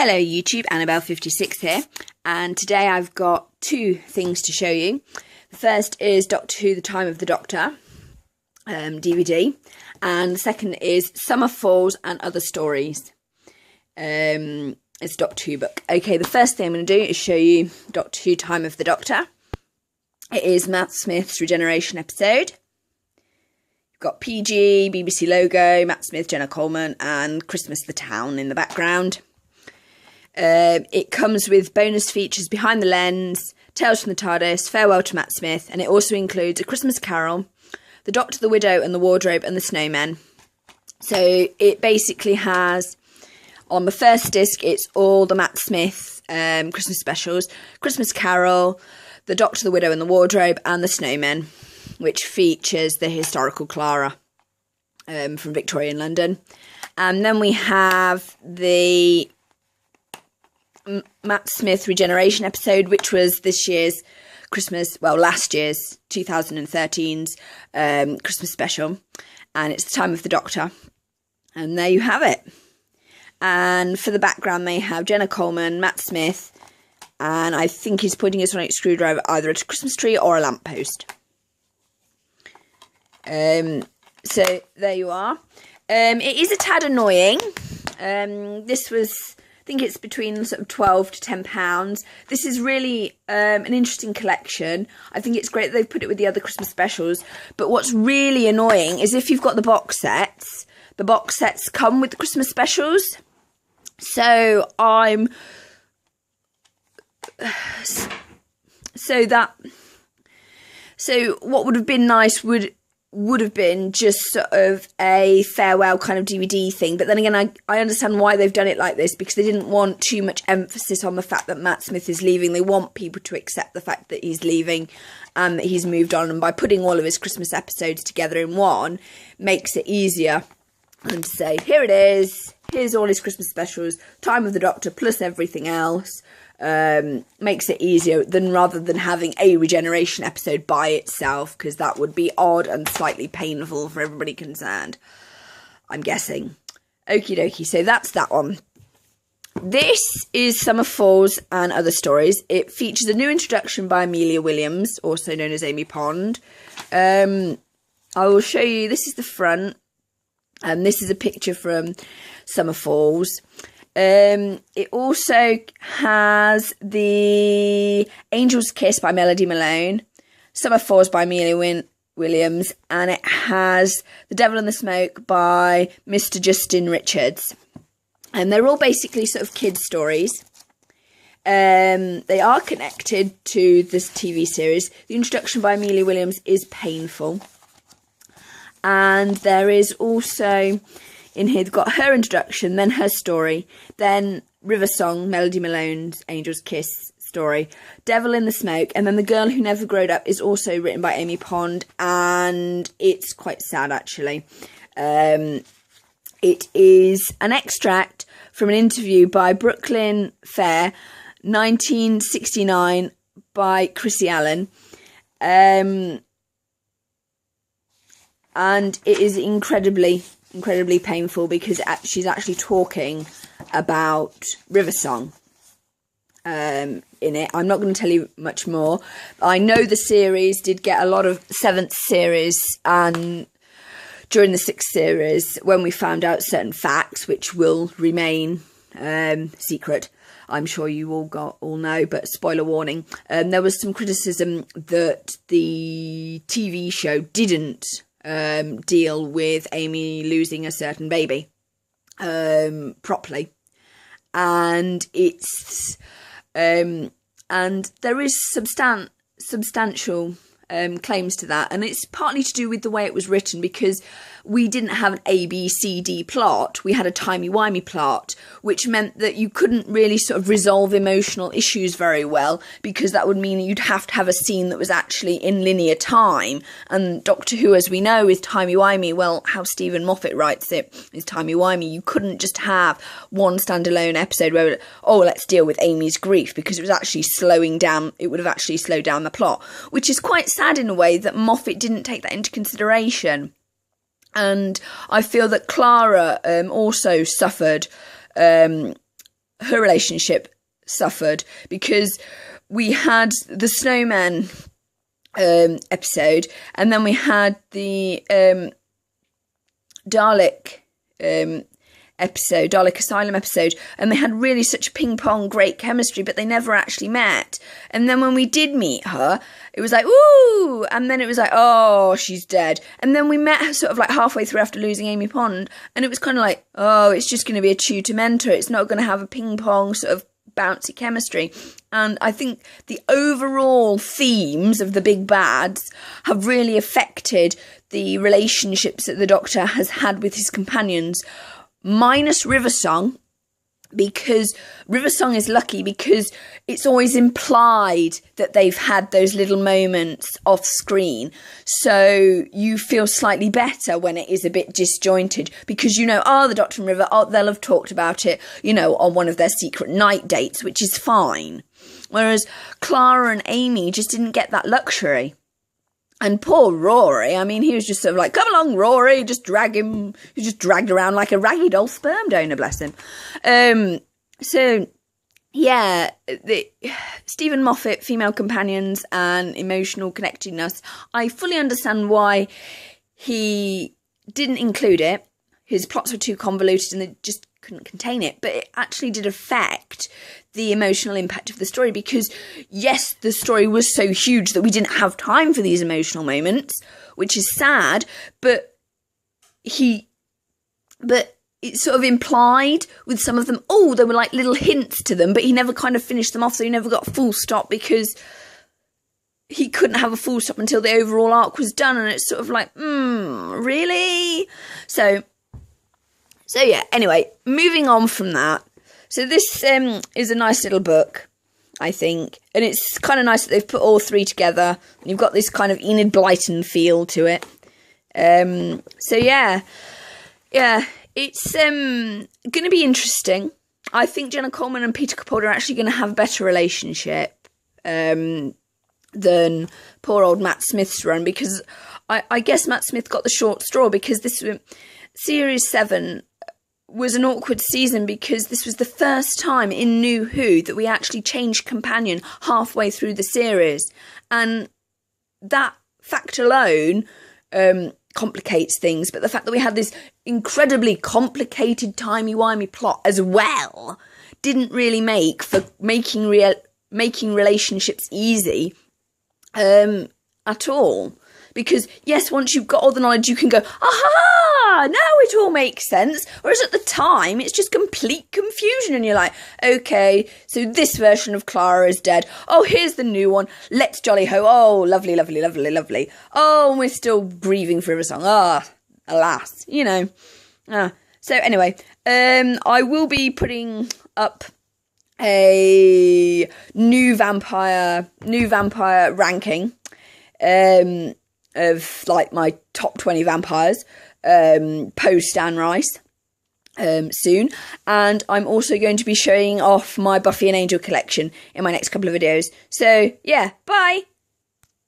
Hello YouTube, Annabelle56 here, and today I've got two things to show you. The first is Doctor Who, The Time of the Doctor DVD, and the second is Summer Falls and Other Stories. It's a Doctor Who book. Okay, the first thing I'm going to do is show you Doctor Who, Time of the Doctor. It is Matt Smith's Regeneration episode. You've got PG, BBC logo, Matt Smith, Jenna Coleman, and Christmas the Town in the background. It comes with bonus features Behind the Lens, Tales from the TARDIS, Farewell to Matt Smith, and it also includes A Christmas Carol, The Doctor, the Widow, and the Wardrobe, and the Snowmen. So it basically has, on the first disc, it's all the Matt Smith Christmas specials, Christmas Carol, The Doctor, the Widow, and the Wardrobe, and the Snowmen, which features the historical Clara from Victorian London. And then we have the Matt Smith Regeneration episode, which was this year's last year's 2013's Christmas special, and it's The Time of the Doctor, and there you have it. And for the background they have Jenna Coleman, Matt Smith, and I think he's pointing his sonic screwdriver either at a Christmas tree or a lamppost. So there you are. It is a tad annoying. This was, I think it's between sort of £12 to £10. This is really an interesting collection. I think it's great that they've put it with the other Christmas specials. But what's really annoying is if you've got the box sets come with the Christmas specials. So what would have been nice would have been just sort of a farewell kind of DVD thing. But then again, I understand why they've done it like this, because they didn't want too much emphasis on the fact that Matt Smith is leaving. They want people to accept the fact that he's leaving and that he's moved on. And by putting all of his Christmas episodes together in one, makes it easier for them to say, here it is, here's all his Christmas specials, Time of the Doctor plus everything else. Makes it easier rather than having a regeneration episode by itself, because that would be odd and slightly painful for everybody concerned, I'm guessing. Okie dokie, so that's that one. This is Summer Falls and Other Stories. It features a new introduction by Amelia Williams, also known as Amy Pond. I will show you, this is the front, and this is a picture from Summer Falls. It also has the Angel's Kiss by Melody Malone, Summer Falls by Amelia Williams, and it has The Devil in the Smoke by Mr. Justin Richards. And they're all basically sort of kids' stories. They are connected to this TV series. The introduction by Amelia Williams is painful. And there is also, in here, they've got her introduction, then her story, then River Song, Melody Malone's Angel's Kiss story, Devil in the Smoke, and then The Girl Who Never Growed Up is also written by Amy Pond, and it's quite sad, actually. It is an extract from an interview by Brooklyn Fair, 1969, by Chrissy Allen. And it is incredibly painful, because she's actually talking about River Song in it. I'm not going to tell you much more. I know the series did get a lot of 7th series, and during the 6th series, when we found out certain facts, which will remain secret, I'm sure you all know, but spoiler warning, there was some criticism that the TV show didn't deal with Amy losing a certain baby properly, and it's and there is substantial claims to that, and it's partly to do with the way it was written, because we didn't have an A, B, C, D plot. We had a timey-wimey plot, which meant that you couldn't really sort of resolve emotional issues very well, because that would mean you'd have to have a scene that was actually in linear time. And Doctor Who, as we know, is timey-wimey. Well, how Stephen Moffat writes it is timey-wimey. You couldn't just have one standalone episode where, oh, let's deal with Amy's grief, because it was actually slowing down. It would have actually slowed down the plot, which is quite sad in a way that Moffat didn't take that into consideration. And I feel that Clara also suffered her relationship suffered, because we had the snowman episode, and then we had the Dalek Asylum episode, and they had really such a ping pong great chemistry, but they never actually met. And then when we did meet her, it was like, ooh, and then it was like, oh, she's dead. And then we met her sort of like halfway through after losing Amy Pond, and it was kind of like, oh, it's just going to be a tutor mentor, it's not going to have a ping pong sort of bouncy chemistry. And I think the overall themes of the big bads have really affected the relationships that the Doctor has had with his companions, minus River Song, because River Song is lucky because it's always implied that they've had those little moments off screen, so you feel slightly better when it is a bit disjointed, because you know, the Doctor and River, they'll have talked about it, you know, on one of their secret night dates, which is fine. Whereas Clara and Amy just didn't get that luxury. And poor Rory, I mean, he was just sort of like, come along, Rory, just drag him. He just dragged around like a raggy doll sperm donor, bless him. So, yeah, the Stephen Moffat, female companions and emotional connectedness, I fully understand why he didn't include it. His plots were too convoluted and they just couldn't contain it. But it actually did affect the emotional impact of the story, because yes, the story was so huge that we didn't have time for these emotional moments, which is sad, but it's sort of implied with some of them. There were like little hints to them, but he never kind of finished them off, so he never got a full stop, because he couldn't have a full stop until the overall arc was done, and it's sort of like, really? So yeah, anyway, moving on from that. So this is a nice little book, I think. And it's kind of nice that they've put all three together. You've got this kind of Enid Blyton feel to it. So yeah, it's going to be interesting. I think Jenna Coleman and Peter Capaldi are actually going to have a better relationship than poor old Matt Smith's run, because I guess Matt Smith got the short straw, because this Series 7 was an awkward season, because this was the first time in New Who that we actually changed companion halfway through the series, and that fact alone complicates things. But the fact that we had this incredibly complicated timey-wimey plot as well didn't really make for making relationships easy at all. Because, yes, once you've got all the knowledge, you can go, aha, now it all makes sense. Whereas at the time, it's just complete confusion. And you're like, okay, so this version of Clara is dead. Oh, here's the new one. Let's jolly ho. Oh, lovely, lovely, lovely, lovely. Oh, and we're still grieving for River Song. Alas, you know. So anyway, I will be putting up a new vampire ranking. Of like my top 20 vampires post Anne Rice soon, and I'm also going to be showing off my Buffy and Angel collection in my next couple of videos. So yeah, bye.